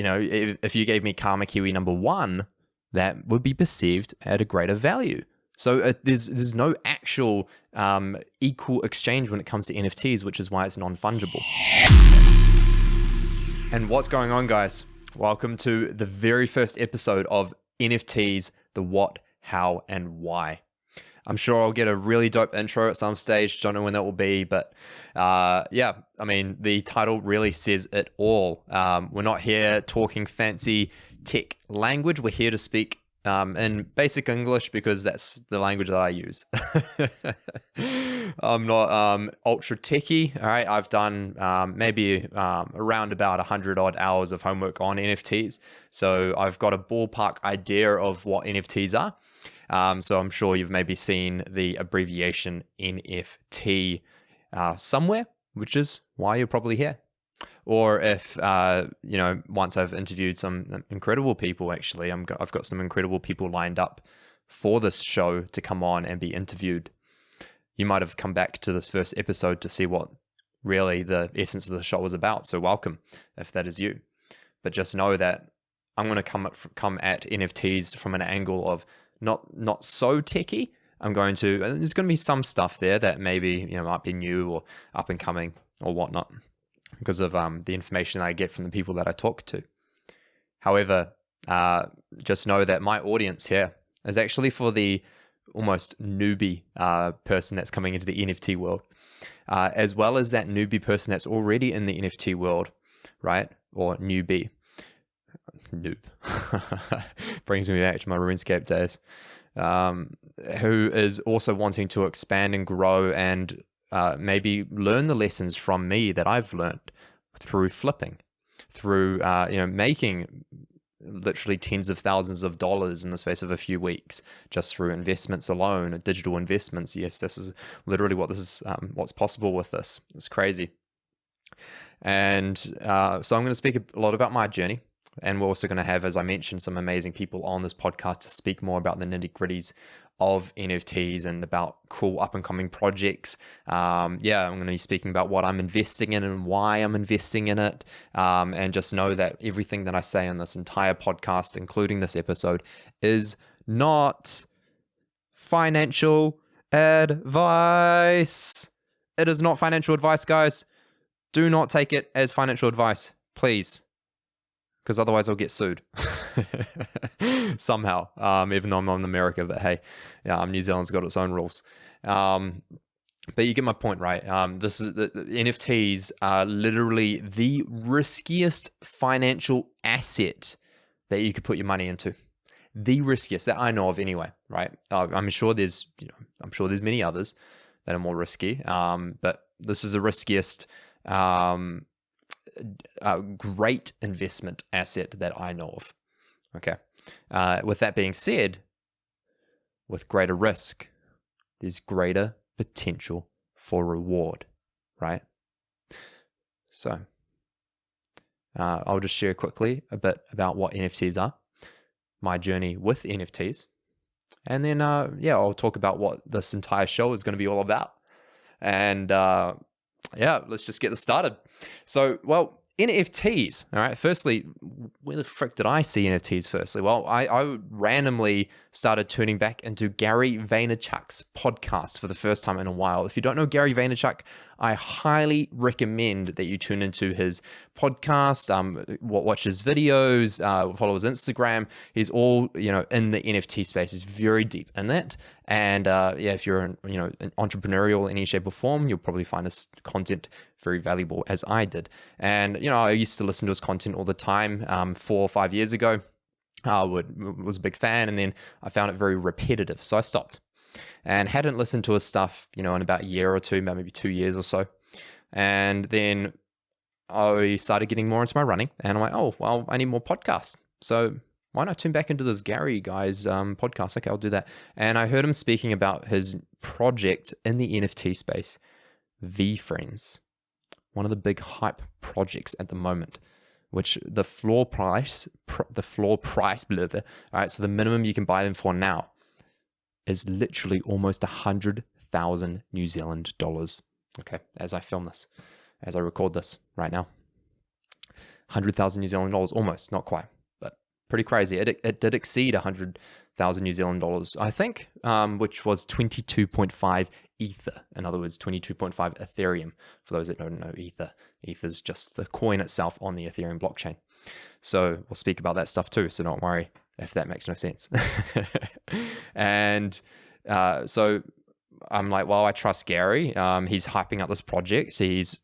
if you gave me Karma Kiwi number 1, that would be perceived at a greater value. So there's no actual equal exchange when it comes to NFTs, which is why it's non-fungible. And what's going on, guys? Welcome to the very first episode of NFTs, the what, how, and why. I'm sure I'll get a really dope intro at some stage. Don't know when that will be, but the title really says it all. We're not here talking fancy tech language. We're here to speak in basic English because that's the language that I use. I'm not ultra techie. All right, I've done maybe around about 100 odd hours of homework on NFTs, so I've got a ballpark idea of what NFTs are. So I'm sure you've maybe seen the abbreviation NFT somewhere, which is why you're probably here. Or if, once I've interviewed some incredible people, actually, I've got some incredible people lined up for this show to come on and be interviewed. You might have come back to this first episode to see what really the essence of the show is about. So welcome, if that is you. But just know that I'm going to come at NFTs from an angle of not so techie. There's going to be some stuff there that maybe, might be new or up and coming or whatnot because of the information that I get from the people that I talk to. However, just know that my audience here is actually for the almost newbie person that's coming into the NFT world, as well as that newbie person that's already in the NFT world, right? Or newbie. Noob. Brings me back to my RuneScape days. Who is also wanting to expand and grow and maybe learn the lessons from me that I've learned through flipping, through making literally tens of thousands of dollars in the space of a few weeks just through investments alone, digital investments. Yes, this is literally what's possible with this. It's crazy. And so I'm going to speak a lot about my journey. And we're also going to have, as I mentioned, some amazing people on this podcast to speak more about the nitty-gritties of NFTs and about cool up-and-coming projects. I'm going to be speaking about what I'm investing in and why I'm investing in it. And just know that everything that I say on this entire podcast, including this episode, is not financial advice. It is not financial advice, guys. Do not take it as financial advice, please. Because otherwise I'll get sued somehow, even though I'm in America. But hey, New Zealand's got its own rules. But you get my point, right? This is the NFTs are literally the riskiest financial asset that you could put your money into. The riskiest that I know of, anyway. Right? I'm sure there's many others that are more risky. But this is the riskiest. A great investment asset that I know of. Okay. With that being said, with greater risk, there's greater potential for reward, right? So, I'll just share quickly a bit about what NFTs are, my journey with NFTs, and then, I'll talk about what this entire show is going to be all about. And, let's just get this started. So, NFTs, all right, firstly, where the frick did I see NFTs firstly? Well, I randomly started tuning back into Gary Vaynerchuk's podcast for the first time in a while. If you don't know Gary Vaynerchuk, I highly recommend that you tune into his podcast, watch his videos, follow his Instagram. He's all, in the NFT space. He's very deep in that. And if you're an entrepreneurial in any shape or form, you'll probably find his content very valuable, as I did. And I used to listen to his content all the time 4 or 5 years ago. I was a big fan, and then I found it very repetitive, so I stopped and hadn't listened to his stuff in about a year or two, maybe 2 years or so. And then I started getting more into my running, and I'm like, oh well, I need more podcasts, so why not tune back into this Gary guy's podcast? Okay, I'll do that. And I heard him speaking about his project in the NFT space, VeeFriends, one of the big hype projects at the moment, which the floor price, blah, blah. All right, so the minimum you can buy them for now is literally almost 100,000 New Zealand dollars. Okay, as I film this, as I record this right now. 100,000 New Zealand dollars, almost, not quite, but pretty crazy. It did exceed 100,000 New Zealand dollars, I think, which was 22.5 Ether. In other words, 22.5 Ethereum. For those that don't know Ether, Ether's just the coin itself on the Ethereum blockchain. So we'll speak about that stuff too, so don't worry if that makes no sense. And so I'm like, well, I trust Gary. He's hyping up this project. So he's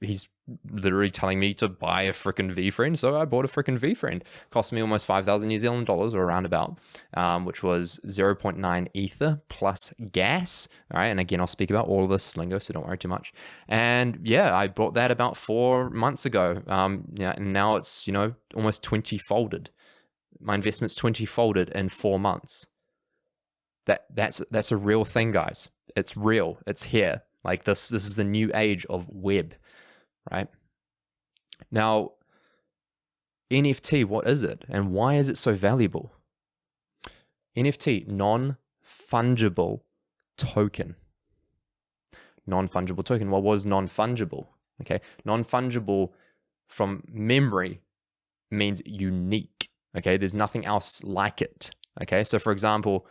literally telling me to buy a freaking VeeFriend. So I bought a freaking VeeFriend. Cost me almost 5,000 New Zealand dollars or around about, which was 0.9 Ether plus gas. All right. And again, I'll speak about all of this lingo, so don't worry too much. And yeah, I bought that about 4 months ago. Yeah, and now it's, almost 20 folded. My investment's 20 folded in 4 months. That's a real thing, guys. It's real. It's here. Like this is the new age of web, right? Now, NFT, what is it? And why is it so valuable? NFT, non-fungible token. Non-fungible token. What was non-fungible? Okay. Non-fungible from memory means unique. Okay. There's nothing else like it. Okay. So for example,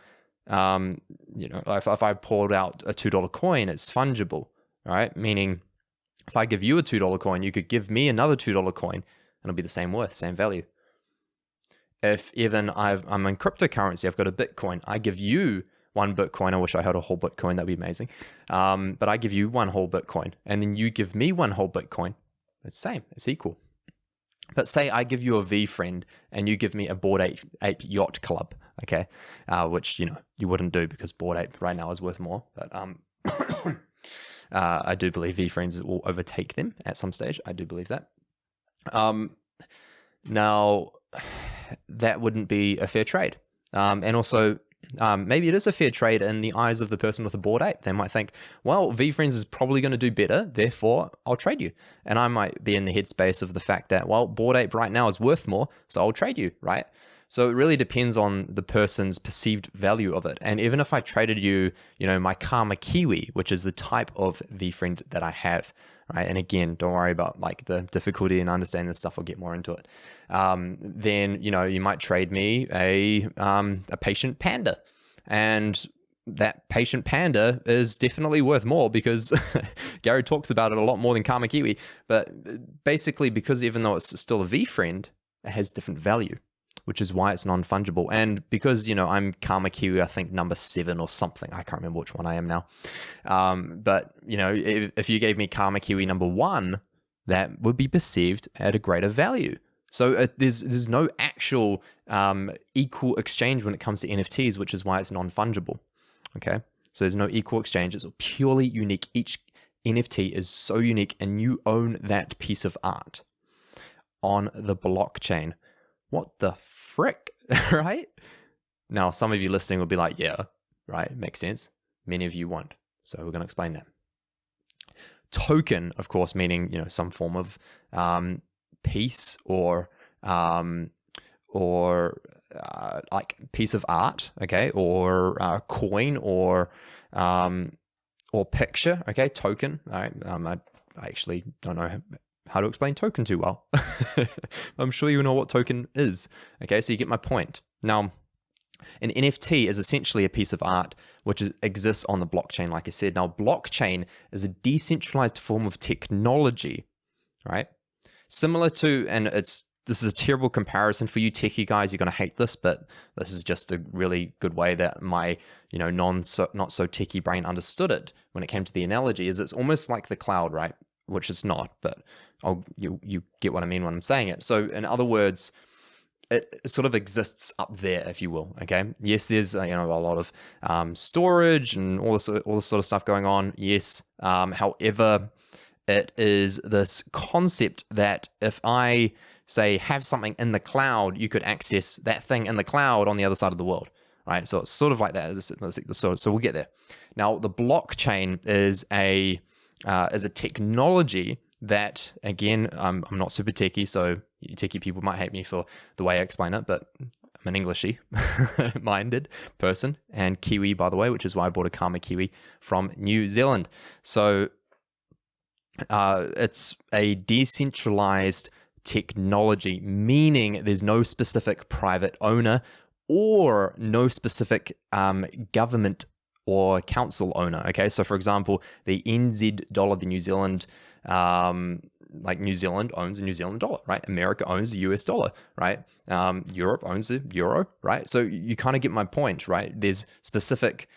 if I pulled out a $2 coin, it's fungible, right? Meaning if I give you a $2 coin, you could give me another $2 coin and it'll be the same worth, same value. If even I'm in cryptocurrency, I've got a Bitcoin, I give you one Bitcoin. I wish I had a whole Bitcoin, that'd be amazing. But I give you one whole Bitcoin and then you give me one whole Bitcoin. It's the same, it's equal. But say I give you a VeeFriend and you give me a Bored Ape Yacht Club, okay? Which, you wouldn't do because Bored Ape right now is worth more. But I do believe VeeFriends will overtake them at some stage. I do believe that. Now, that wouldn't be a fair trade. And also, maybe it is a fair trade in the eyes of the person with a Bored Ape. They might think, well, VeeFriends is probably going to do better, therefore I'll trade you. And I might be in the headspace of the fact that, well, Bored Ape right now is worth more, so I'll trade you, right? So it really depends on the person's perceived value of it. And even if I traded you, my Karma Kiwi, which is the type of VeeFriend that I have, right? And again, don't worry about like the difficulty in understanding this stuff. I'll get more into it. Then, you might trade me a patient panda, and that patient panda is definitely worth more because Gary talks about it a lot more than Karma Kiwi. But basically, because even though it's still a VeeFriend, it has different value, which is why it's non-fungible. And because, I'm Karma Kiwi, I think number 7 or something. I can't remember which one I am now. But, if you gave me Karma Kiwi number 1, that would be perceived at a greater value. So there's no actual equal exchange when it comes to NFTs, which is why it's non-fungible. Okay, so there's no equal exchange. It's purely unique. Each NFT is so unique, and you own that piece of art on the blockchain. What the frick, right? Now, some of you listening will be like, yeah, right, makes sense. Many of you won't. So we're going to explain that. Token, of course, meaning, some form of piece or like piece of art, okay, or coin or picture, okay, token. All right, I actually don't know how to explain token too well. I'm sure you know what token is. Okay, so you get my point. Now, an NFT is essentially a piece of art which exists on the blockchain, like I said. Now, blockchain is a decentralized form of technology, right? Similar to, and this is a terrible comparison for you techie guys. You're going to hate this, but this is just a really good way that my, not so techie brain understood it when it came to the analogy. Is it's almost like the cloud, right? Which it's not, but you get what I mean when I'm saying it. So in other words, it sort of exists up there, if you will. Okay. Yes, there's a lot of storage and all this sort of stuff going on. Yes. However, it is this concept that if I say have something in the cloud, you could access that thing in the cloud on the other side of the world, right? So it's sort of like that. So we'll get there. Now, the blockchain is a technology that, again, I'm not super techie, so techie people might hate me for the way I explain it, but I'm an Englishy minded person, and Kiwi, by the way, which is why I bought a Karma Kiwi from New Zealand. So it's a decentralized technology, meaning there's no specific private owner or no specific government or council owner. Okay, so for example, the NZ dollar, the New Zealand, like New Zealand owns a New Zealand dollar, right? America owns the US dollar, right? Europe owns the euro, right? So you kind of get my point, right? There's specific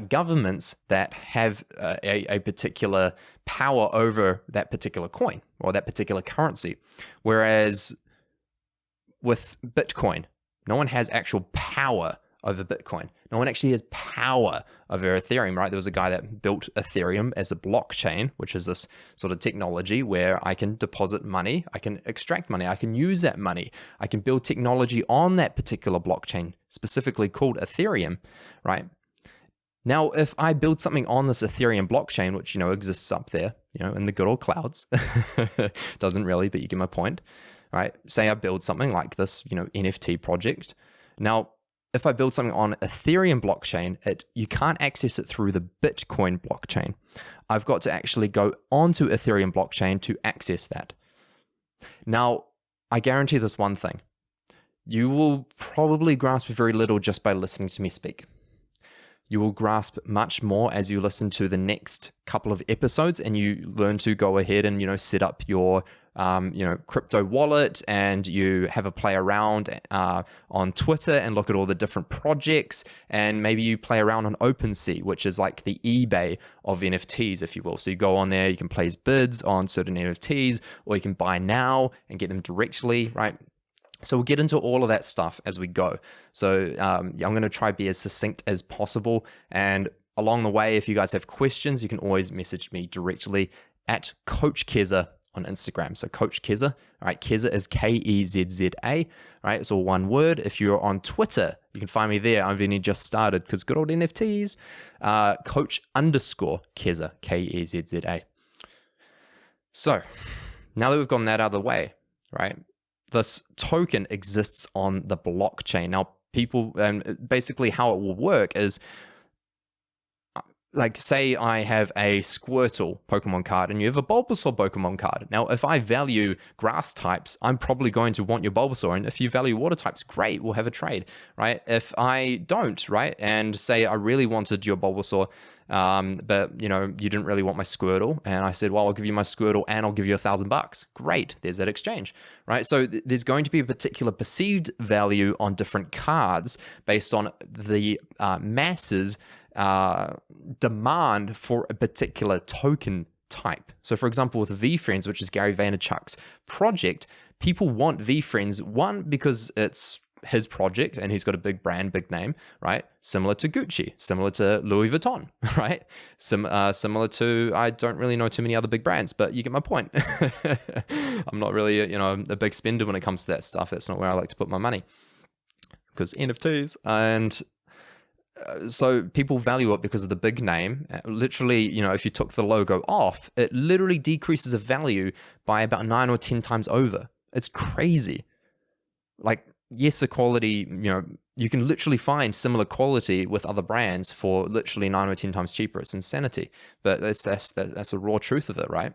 governments that have a particular power over that particular coin or that particular currency. Whereas with Bitcoin, no one has actual power over Bitcoin. No one actually has power over Ethereum, right? There was a guy that built Ethereum as a blockchain, which is this sort of technology where I can deposit money, I can extract money, I can use that money, I can build technology on that particular blockchain, specifically called Ethereum, right? Now, if I build something on this Ethereum blockchain, which, exists up there, in the good old clouds, doesn't really, but you get my point, right? Say I build something like this, NFT project. Now, if I build something on Ethereum blockchain, you can't access it through the Bitcoin blockchain. I've got to actually go onto Ethereum blockchain to access that. Now, I guarantee this one thing. You will probably grasp very little just by listening to me speak. You will grasp much more as you listen to the next couple of episodes and you learn to go ahead and, set up your crypto wallet, and you have a play around on Twitter and look at all the different projects, and maybe you play around on OpenSea, which is like the eBay of NFTs, if you will. So you go on there, you can place bids on certain NFTs, or you can buy now and get them directly, right? So we'll get into all of that stuff as we go. So I'm going to try to be as succinct as possible. And along the way, if you guys have questions, you can always message me directly at Coach Keza on Instagram. So Coach Keza, all right, Keza is Kezza, right? It's all one word. If you're on Twitter, you can find me there. I've only just started because good old NFTs, Coach_Keza, Kezza. So now that we've gotten that out of the way, right? This token exists on the blockchain. Now, people, and basically how it will work is, like, say I have a Squirtle Pokemon card and you have a Bulbasaur Pokemon card. Now, if I value grass types, I'm probably going to want your Bulbasaur. And if you value water types, great, we'll have a trade, right? If I don't, right, and say I really wanted your Bulbasaur, but, you didn't really want my Squirtle, and I said, well, I'll give you my Squirtle and I'll give you $1,000. Great, there's that exchange, right? So there's going to be a particular perceived value on different cards based on the masses demand for a particular token type. So for example, with VeeFriends, which is Gary Vaynerchuk's project, people want VeeFriends, one, because it's his project and he's got a big brand, big name, right? Similar to Gucci, similar to Louis Vuitton, right? Similar to, I don't really know too many other big brands, but you get my point. I'm not really, a big spender when it comes to that stuff. That's not where I like to put my money, because NFTs. And so people value it because of the big name. Literally, if you took the logo off, it literally decreases the value by about 9 or 10 times over. It's crazy. Like, yes, the quality, you can literally find similar quality with other brands for literally 9 or 10 times cheaper. It's insanity. But that's the raw truth of it, right?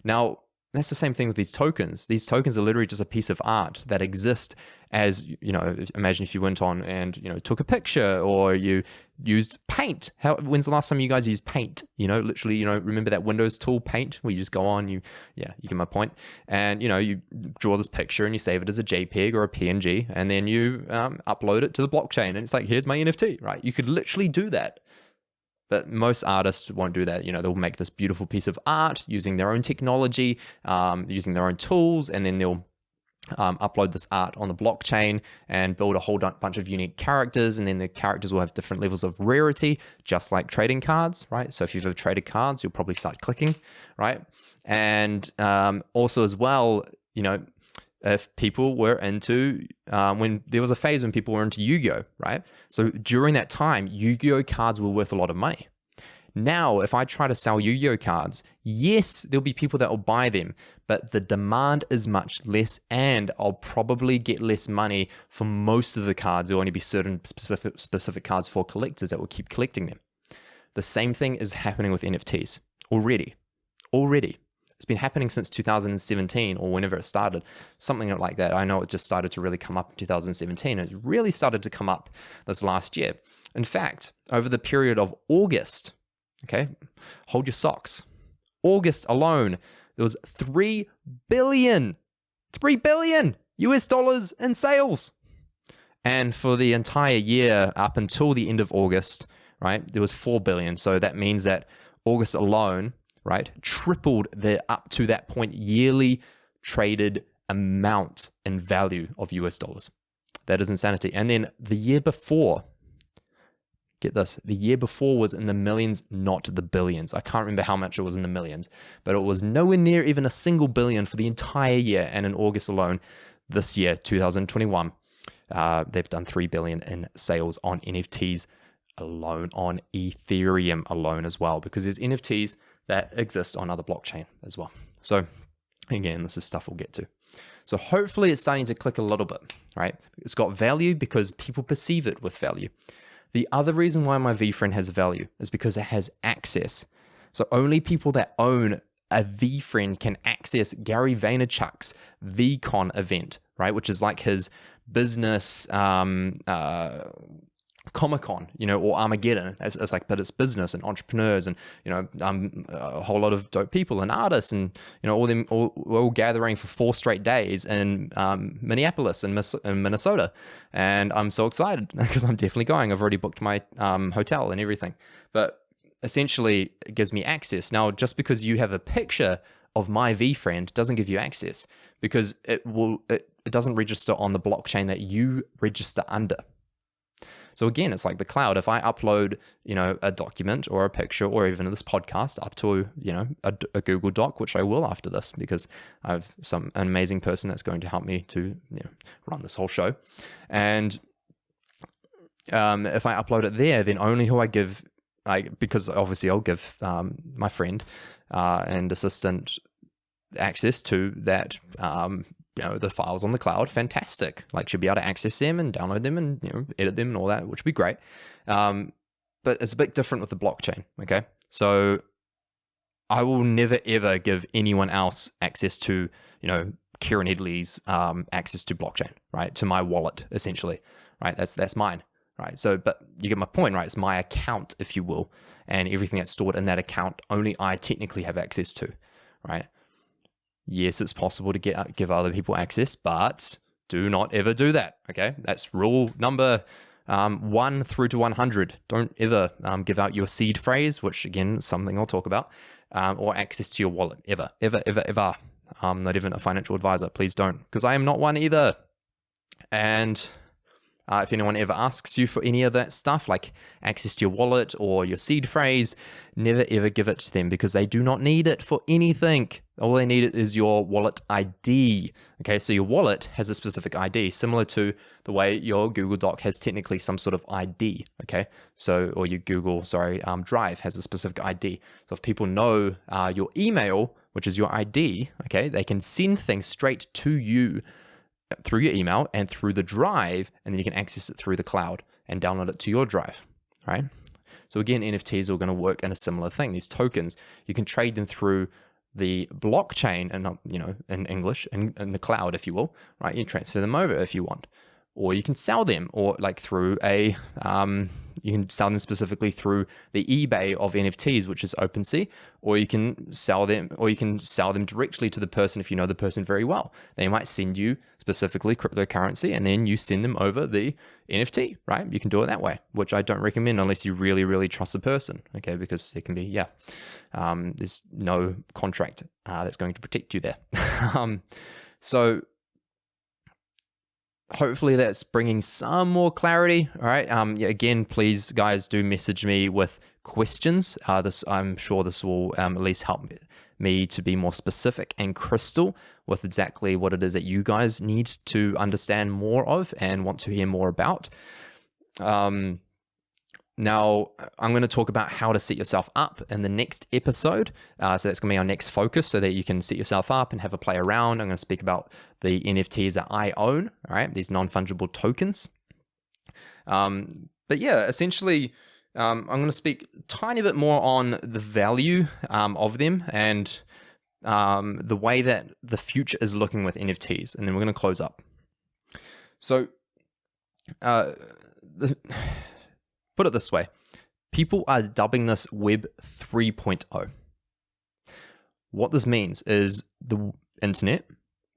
Now, that's the same thing with these tokens. These tokens are literally just a piece of art that exist as, imagine if you went on and, took a picture, or you used paint. When's the last time you guys used paint? Literally, remember that Windows tool, Paint, where you just go on, you get my point. And, you draw this picture and you save it as a JPEG or a PNG, and then you upload it to the blockchain. And it's like, here's my NFT, right? You could literally do that. But most artists won't do that. They'll make this beautiful piece of art using their own technology, using their own tools, and then they'll upload this art on the blockchain and build a whole bunch of unique characters. And then the characters will have different levels of rarity, just like trading cards, right? So if you've ever traded cards, you'll probably start clicking, right? And also as well, if people were into, when there was a phase when people were into Yu-Gi-Oh, right? So during that time, Yu-Gi-Oh cards were worth a lot of money. Now, if I try to sell Yu-Gi-Oh cards, yes, there'll be people that will buy them, but the demand is much less, and I'll probably get less money for most of the cards. There'll only be certain specific cards for collectors that will keep collecting them. The same thing is happening with NFTs already. It's been happening since 2017 or whenever it started, something like that. I know it just started to really come up in 2017. It really started to come up this last year. In fact, over the period of August, okay, hold your socks. August alone, there was $3 billion US dollars in sales. And for the entire year up until the end of August, right, there was 4 billion. So that means that August alone, right, tripled the up to that point yearly traded amount in value of US dollars. That is insanity. And then the year before, get this, the year before was in the millions, not the billions. I can't remember how much it was in the millions, but it was nowhere near even a single billion for the entire year. And in August alone, this year, 2021, they've done 3 billion in sales on NFTs alone, on Ethereum alone as well, because there's NFTs that exist on other blockchain as well. So again, this is stuff we'll get to. So hopefully it's starting to click a little bit, right? It's got value because people perceive it with value. The other reason why my VFriend has value is because it has access. So only people that own a VFriend can access Gary Vaynerchuk's VCon event, right? Which is like his business Comic-Con, or Armageddon. It's like, but it's business and entrepreneurs and, a whole lot of dope people and artists and, all gathering for 4 straight days in Minneapolis and Minnesota. And I'm so excited because I'm definitely going. I've already booked my hotel and everything. But essentially, it gives me access. Now, just because you have a picture of my VFriend doesn't give you access, because it doesn't register on the blockchain that you register under. So again, it's like the cloud. If I upload, a document or a picture or even this podcast up to, a Google Doc, which I will after this, because I have an amazing person that's going to help me to run this whole show. And if I upload it there, then only who I give, because obviously I'll give my friend and assistant access to that, the files on the cloud. Fantastic. Should be able to access them and download them and, edit them and all that, which would be great. But it's a bit different with the blockchain. Okay. So I will never, ever give anyone else access to, Kieran Headley's access to blockchain, right? To my wallet, essentially, right? That's mine, right? So, but you get my point, right? It's my account, if you will, and everything that's stored in that account, only I technically have access to, right? Yes, it's possible to give other people access, but do not ever do that, okay? That's rule number 1 through to 100. Don't ever give out your seed phrase, which again is something I'll talk about, or access to your wallet, ever, ever, ever, ever. Not even a financial advisor, please don't, because I am not one either. And if anyone ever asks you for any of that stuff, like access to your wallet or your seed phrase, never ever give it to them, because they do not need it for anything. All they need is your wallet ID. Okay, so your wallet has a specific ID, similar to the way your Google Doc has technically some sort of ID. Okay, so, or your Google, Drive has a specific ID. So if people know your email, which is your ID, okay, they can send things straight to you through your email and through the drive, and then you can access it through the cloud and download it to your drive, right? So again, NFTs are going to work in a similar thing. These tokens, you can trade them through the blockchain and, in English, in the cloud, if you will, right? You transfer them over if you want, or you can sell them, or through a, you can sell them specifically through the eBay of NFTs, which is OpenSea, or you can sell them directly to the person if you know the person very well. They might send you specifically cryptocurrency, and then you send them over the NFT, right? You can do it that way, which I don't recommend unless you really, really trust the person, okay? Because it can be, there's no contract that's going to protect you there. So hopefully that's bringing some more clarity. All right. Again, please, guys, do message me with questions. I'm sure this will at least help me to be more specific and crystal with exactly what it is that you guys need to understand more of and want to hear more about. Now, I'm going to talk about how to set yourself up in the next episode. So that's going to be our next focus, so that you can set yourself up and have a play around. I'm going to speak about the NFTs that I own, all right, these non-fungible tokens. But yeah, essentially, I'm going to speak a tiny bit more on the value of them and the way that the future is looking with NFTs, and then we're going to close up. So, put it this way. People are dubbing this Web 3.0. What this means is the internet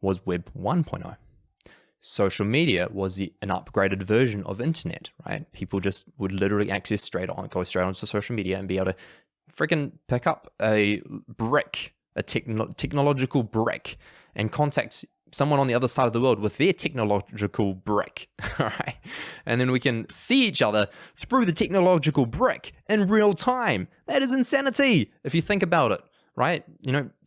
was Web 1.0. Social media was an upgraded version of internet, right? People just would literally go straight onto social media and be able to freaking pick up a brick, a technological brick, and contact someone on the other side of the world with their technological brick, all right? And then we can see each other through the technological brick in real time. That is insanity if you think about it, right?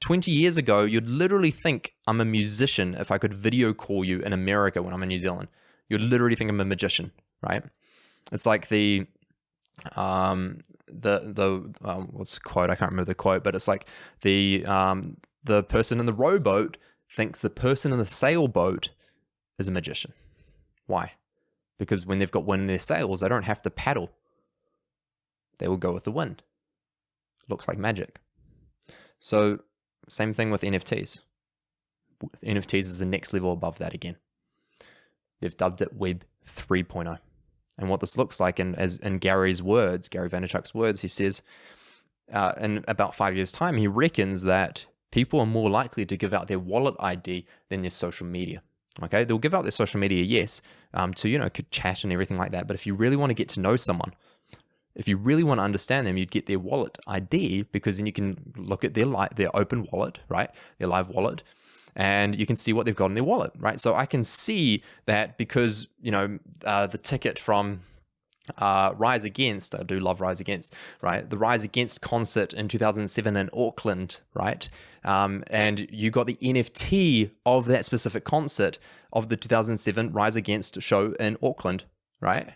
20 years ago, you'd literally think I'm a musician if I could video call you in America when I'm in New Zealand. You'd literally think I'm a magician, right? It's like what's the quote? I can't remember the quote, but it's like the person in the rowboat thinks the person in the sailboat is a magician. Why? Because when they've got wind in their sails, they don't have to paddle. They will go with the wind. Looks like magic. So same thing with NFTs. NFTs is the next level above that again. They've dubbed it Web 3.0. And what this looks like, and as in Gary Vaynerchuk's words, he says, in about 5 years' time, he reckons that people are more likely to give out their wallet ID than their social media. Okay, they'll give out their social media, yes, to chat and everything like that. But if you really want to get to know someone, if you really want to understand them, you'd get their wallet ID, because then you can look at their open wallet, right, their live wallet, and you can see what they've got in their wallet, right? So I can see that because the ticket from Rise Against, I do love Rise Against, right? The Rise Against concert in 2007 in Auckland, right? And you got the NFT of that specific concert of the 2007 Rise Against show in Auckland, right?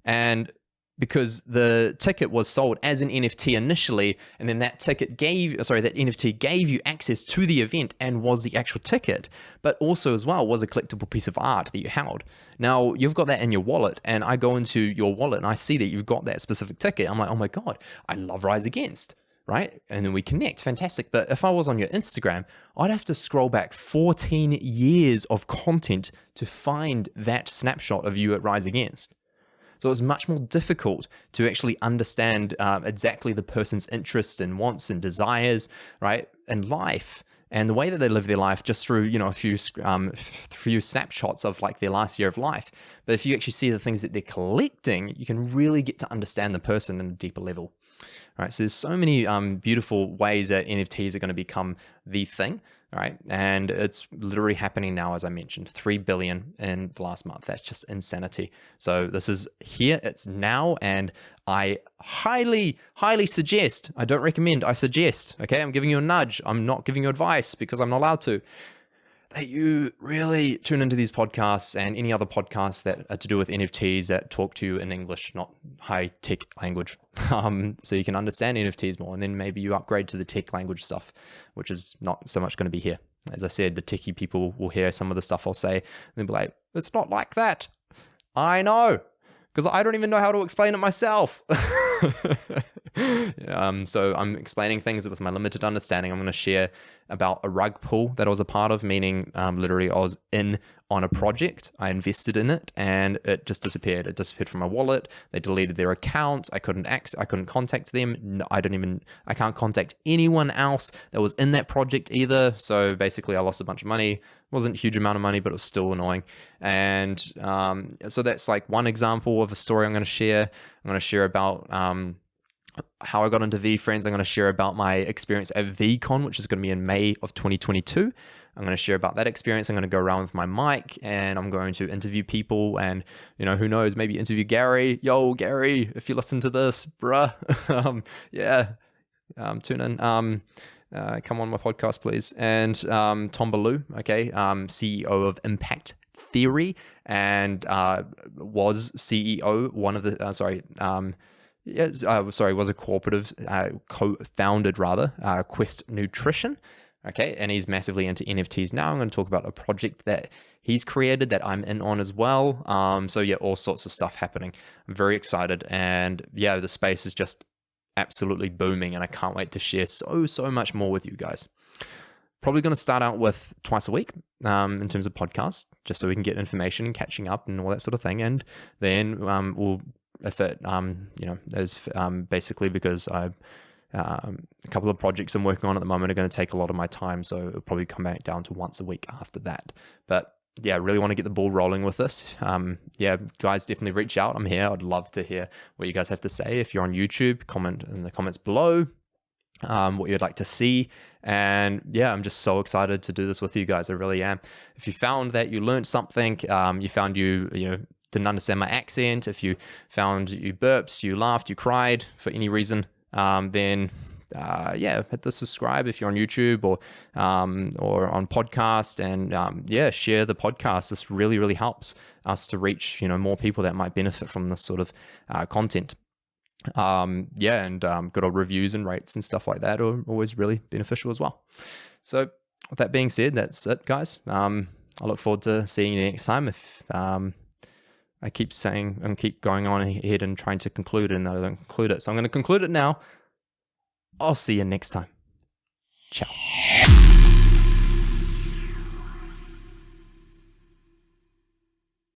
And because the ticket was sold as an NFT initially, and then that NFT gave you access to the event and was the actual ticket, but also as well was a collectible piece of art that you held. Now you've got that in your wallet, and I go into your wallet and I see that you've got that specific ticket. I'm like, oh my God, I love Rise Against, right? And then we connect, fantastic. But if I was on your Instagram, I'd have to scroll back 14 years of content to find that snapshot of you at Rise Against. So it's much more difficult to actually understand exactly the person's interests and wants and desires, right, in life, and the way that they live their life just through a few snapshots of like their last year of life. But if you actually see the things that they're collecting, you can really get to understand the person in a deeper level. Right, so there's so many beautiful ways that NFTs are going to become the thing. Right, and it's literally happening now, as I mentioned, 3 billion in the last month. That's just insanity. So this is here, it's now, and I highly, highly suggest, I don't recommend, I suggest, okay, I'm giving you a nudge. I'm not giving you advice because I'm not allowed to, that you really tune into these podcasts and any other podcasts that are to do with NFTs that talk to you in English, not high-tech language, so you can understand NFTs more, and then maybe you upgrade to the tech language stuff, which is not so much going to be here. As I said, the techie people will hear some of the stuff I'll say, and they'll be like, it's not like that. I know, because I don't even know how to explain it myself. So I'm explaining things with my limited understanding. I'm going to share about a rug pull that I was a part of, meaning literally I was in on a project, I invested in it, and it just disappeared. It disappeared from my wallet. They deleted their accounts. I couldn't contact them. No, I can't contact anyone else that was in that project either. So basically I lost a bunch of money. It wasn't a huge amount of money, but it was still annoying. And so that's like one example of a story I'm going to share. I'm going to share about how I got into VeeFriends. I'm going to share about my experience at VCon, which is going to be in May of 2022. I'm going to share about that experience. I'm going to go around with my mic and I'm going to interview people, and who knows, maybe interview Gary. Yo, Gary, if you listen to this, bruh, tune in. Come on my podcast, please. And Tom Ballou, okay, CEO of Impact Theory, and was CEO, one of the was a cooperative, co-founded rather, Quest Nutrition. Okay, and he's massively into NFTs now. I'm going to talk about a project that he's created that I'm in on as well. So yeah, all sorts of stuff happening. I'm very excited, and yeah, the space is just absolutely booming, and I can't wait to share so much more with you guys. Probably going to start out with twice a week in terms of podcast, just so we can get information and catching up and all that sort of thing. And then we'll, if it, is basically because a couple of projects I'm working on at the moment are going to take a lot of my time. So it'll probably come back down to once a week after that. But yeah, I really want to get the ball rolling with this. Guys, definitely reach out. I'm here. I'd love to hear what you guys have to say. If you're on YouTube, comment in the comments below what you'd like to see. And yeah, I'm just so excited to do this with you guys. I really am. If you found that you learned something, you found you didn't understand my accent, if you found you burped, you laughed, you cried for any reason, then hit the subscribe if you're on YouTube or on podcast, and share the podcast. This really, really helps us to reach more people that might benefit from this sort of content. Good old reviews and rates and stuff like that are always really beneficial as well. So with that being said, that's it, guys. I look forward to seeing you next time. If I keep saying and keep going on ahead and trying to conclude it, and I don't conclude it, so I'm going to conclude it now. I'll see you next time. Ciao.